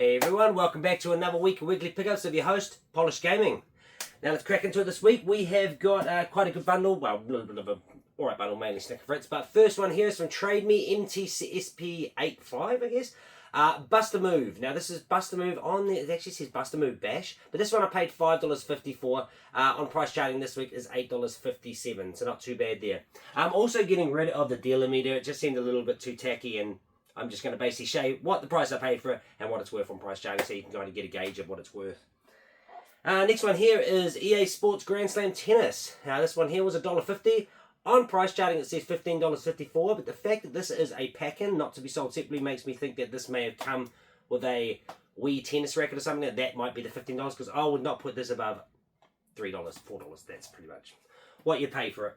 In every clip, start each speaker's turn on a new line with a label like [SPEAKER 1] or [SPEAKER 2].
[SPEAKER 1] Hey everyone, welcome back to another week of Weekly Pickups of your host, Polished Gaming. Now let's crack into it this week. We have got quite a good bundle, well, a little bit of a alright bundle, mainly Snicker Fritz, but first one here is from Trade Me MTSP85, I guess. Bust a Move. Now this is Bust a Move on the, it actually says Bust a Move Bash, but this one I paid $5.50 for. On price charting this week is $8.57, so not too bad there. I'm also getting rid of the dealer meter. It just seemed a little bit too tacky, and I'm just going to basically show you what the price I paid for it and what it's worth on price charting, so you can kind of get a gauge of what it's worth. Next one here is EA Sports Grand Slam Tennis. Now this one here was $1.50. On price charting it says $15.54, but the fact that this is a pack-in, not to be sold separately, makes me think that this may have come with a Wii tennis racket or something. That might be the $15, because I would not put this above $3, $4. That's pretty much what you pay for it.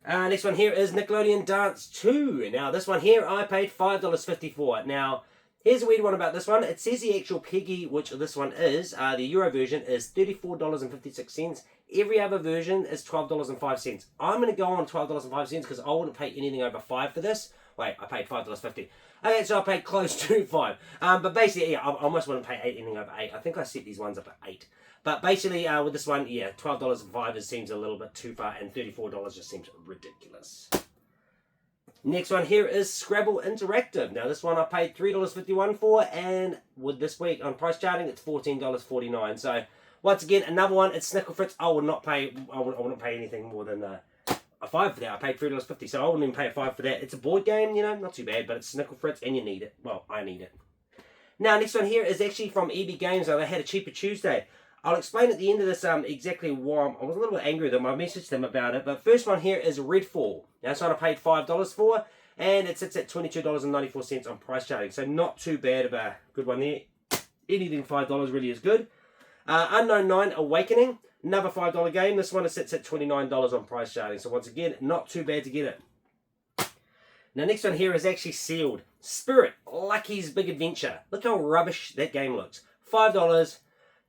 [SPEAKER 1] Next one here is Nickelodeon Dance 2. Now this one here I paid $5.50 for. Now here's a weird one about this one. It says the actual Peggy, which this one is, the Euro version is $34.56. Every other version is $12.05. I'm going to go on $12.05 because I wouldn't pay anything over $5 for this. Wait, I paid $5.50. Okay, so I paid close to $5. But basically, yeah, I almost wouldn't pay anything over $8. I think I set these ones up at $8. But basically, with this one, yeah, $12.05 seems a little bit too far, and $34 just seems ridiculous. Next one here is Scrabble Interactive. Now this one I paid $3.51 for, and with this week on price charting, it's $14.49. So once again, another one. It's Snicker Fritz. I wouldn't pay anything more than a $5 for that. I paid $3.50, so I wouldn't even pay a $5 for that. It's a board game, you know, not too bad, but it's Snicker Fritz, and you need it. Well, I need it. Now next one here is actually from EB Games. They had a cheaper Tuesday. I'll explain at the end of this exactly why I was a little bit angry with them. I messaged them about it. But first one here is Redfall. Now this one I paid $5 for, and it sits at $22.94 on price charting. So not too bad of a good one there. Anything $5 really is good. Unknown 9 Awakening, another $5 game. This one sits at $29 on price charting. So once again, not too bad to get it. Now next one here is actually sealed. Spirit, Lucky's Big Adventure. Look how rubbish that game looks. $5.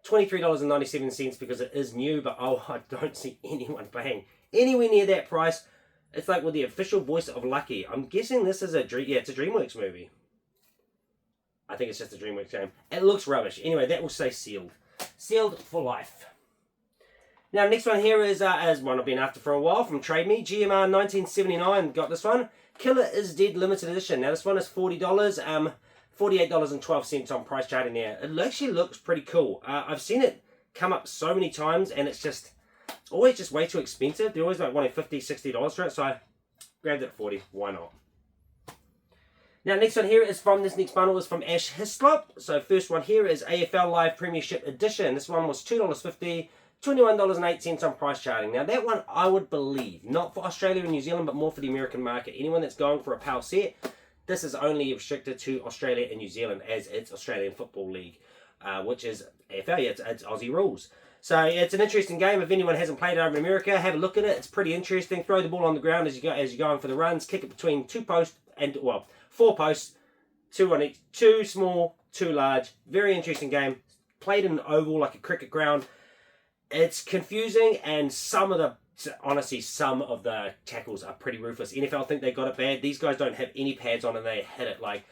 [SPEAKER 1] $23.97 because it is new, but oh, I don't see anyone paying anywhere near that price. It's like with the official voice of Lucky. I'm guessing this is it's a DreamWorks movie. I think it's just a DreamWorks game. It looks rubbish. Anyway, that will stay sealed. Sealed for life. Now, next one here is one I've been after for a while from Trade Me. GMR 1979 got this one. Killer is Dead Limited Edition. Now, this one is $40. $48.12 on price charting there. It actually looks pretty cool. I've seen it come up so many times, and it's just always just way too expensive. They're always like wanting $50, $60 for it, so I grabbed it at $40. Why not? Now, next one here is from this next bundle is from Ash Hislop. So first one here is AFL Live Premiership Edition. This one was $2.50, $21.08 on price charting. Now that one I would believe, not for Australia and New Zealand, but more for the American market. Anyone that's going for a PAL set, this is only restricted to Australia and New Zealand as it's Australian Football League, which is AFL, yeah, it's Aussie rules. So it's an interesting game. If anyone hasn't played it over in America, have a look at it. It's pretty interesting. Throw the ball on the ground as you're going for the runs. Kick it between 4 posts, 2 on each, 2 small, 2 large. Very interesting game. Played in an oval like a cricket ground. It's confusing, and honestly, some of the tackles are pretty ruthless. NFL think they got it bad. These guys don't have any pads on and they hit it. Like,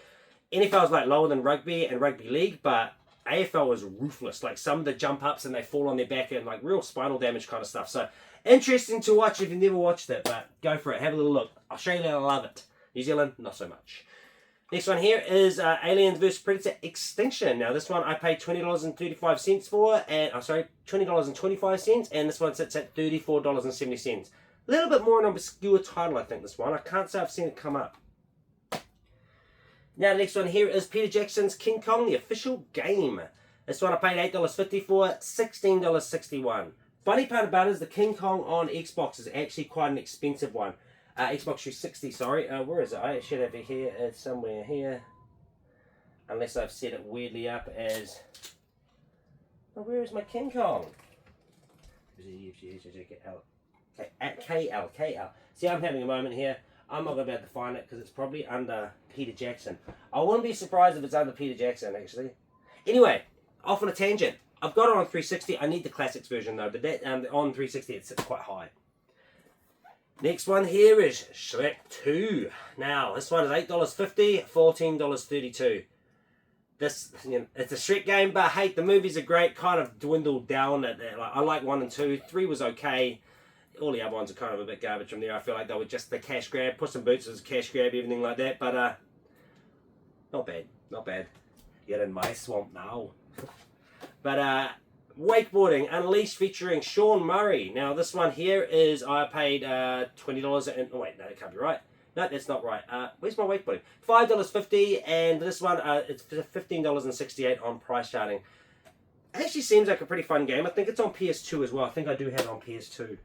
[SPEAKER 1] NFL is like lower than rugby and rugby league, but AFL is ruthless. Like, some of the jump ups and they fall on their back and like real spinal damage kind of stuff. So interesting to watch if you've never watched it, but go for it. Have a little look. Australia, I love it. New Zealand, not so much. Next one here is Aliens vs Predator Extinction. Now this one I paid $20.35 for, and $20.25, and this one sits at $34.70. A little bit more an obscure title, I think, this one. I can't say I've seen it come up. Now the next one here is Peter Jackson's King Kong, the official game. This one I paid $8.50 for, $16.61. Funny part about it is the King Kong on Xbox is actually quite an expensive one. Xbox 360, sorry. Where is it? I should have it here. It's somewhere here. Unless I've set it weirdly up as... Oh, where is my King Kong? KL. See, I'm having a moment here. I'm not going to be able to find it because it's probably under Peter Jackson. I wouldn't be surprised if it's under Peter Jackson, actually. Anyway, off on a tangent. I've got it on 360. I need the classics version, though. But that on 360, it sits quite high. Next one here is Shrek 2. Now, this one is $8.50, $14.32. This, you know, it's a Shrek game, but hey, the movies are great. Kind of dwindled down. I like 1 and 2. 3 was okay. All the other ones are kind of a bit garbage from there. I feel like they were just the cash grab. Puss in Boots was a cash grab, everything like that. But not bad, not bad. You're in my swamp now. But Wakeboarding Unleashed featuring Shaun Murray. Now this one here is, I paid $20 and, oh wait, no, that can't be right. No, that's not right. Where's my wakeboarding? $5.50, and this one it's $15.68 on price charting. It actually seems like a pretty fun game. I think it's on PS2 as well. I think I do have it on PS2.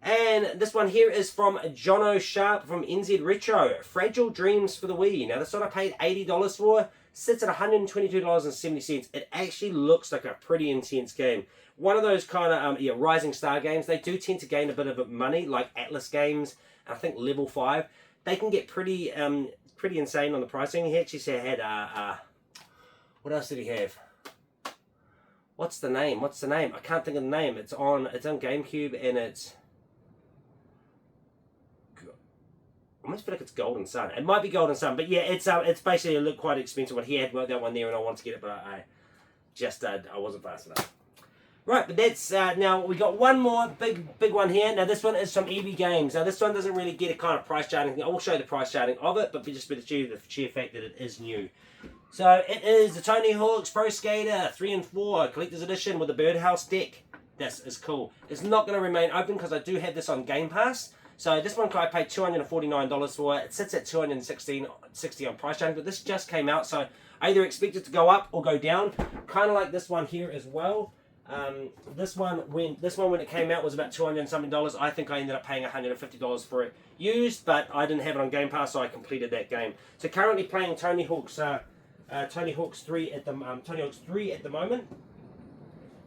[SPEAKER 1] And this one here is from Jono Sharp from NZ Retro. Fragile Dreams for the Wii. Now this one I paid $80 for. Sits at $122.70. It actually looks like a pretty intense game. One of those kind of Rising Star games. They do tend to gain a bit of money, like Atlas games. I think Level 5. They can get pretty insane on the pricing. He actually had what else did he have? What's the name? I can't think of the name. It's on GameCube, and it's, I almost feel like it's Golden Sun. It might be Golden Sun, but yeah, it's basically looked quite expensive. But he had that one there, and I wanted to get it, but I wasn't fast enough. Right, but that's now we got one more big one here. Now this one is from EB Games. Now this one doesn't really get a kind of price charting thing. I will show you the price charting of it, but just with the sheer fact that it is new. So it is the Tony Hawk's Pro Skater 3 and 4 Collector's Edition with the Birdhouse deck. This is cool. It's not going to remain open because I do have this on Game Pass. So this one I paid $249 for. It sits at $216.60 on price change, but this just came out, so I either expect it to go up or go down. Kind of like this one here as well. This one when it came out was about $200 and something. I think I ended up paying $150 for it used, but I didn't have it on Game Pass, so I completed that game. So currently playing Tony Hawk's 3 at the moment.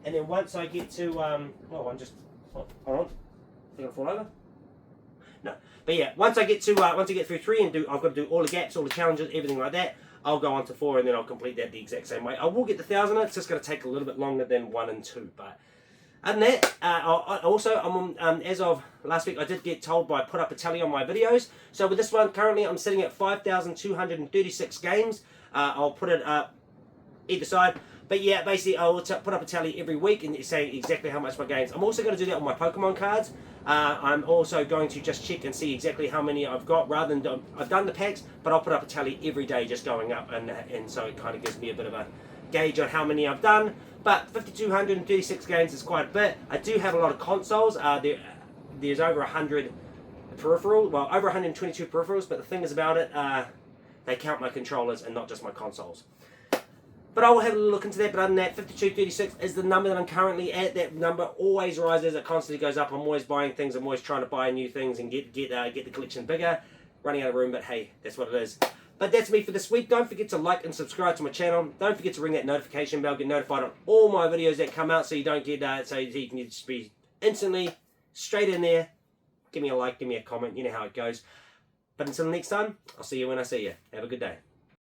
[SPEAKER 1] And then once I get to hold on, did I fall over? No, but yeah, once I get through 3 and I've got to do all the gaps, all the challenges, everything like that. I'll go on to 4 and then I'll complete that the exact same way. I will get the 1,000. It's just going to take a little bit longer than 1 and 2. But other than that, I'm as of last week, I did get told by Put Up a Tally on my videos. So with this one, currently I'm sitting at 5,236 games. I'll put it up either side. But yeah, basically I'll put up a tally every week and saying exactly how much my games. I'm also going to do that on my Pokemon cards. I'm also going to just check and see exactly how many I've got rather than I've done the packs, but I'll put up a tally every day just going up, and so it kind of gives me a bit of a gauge on how many I've done. But 5,236 games is quite a bit. I do have a lot of consoles. There's over 100 peripherals, well over 122 peripherals, but the thing is about it, they count my controllers and not just my consoles. But I will have a look into that. But other than that, 5236 is the number that I'm currently at. That number always rises. It constantly goes up. I'm always buying things. I'm always trying to buy new things and get the collection bigger. Running out of room, but hey, that's what it is. But that's me for this week. Don't forget to like and subscribe to my channel. Don't forget to ring that notification bell. Get notified on all my videos that come out, so you don't get so you can just be instantly straight in there. Give me a like. Give me a comment. You know how it goes. But until next time, I'll see you when I see you. Have a good day.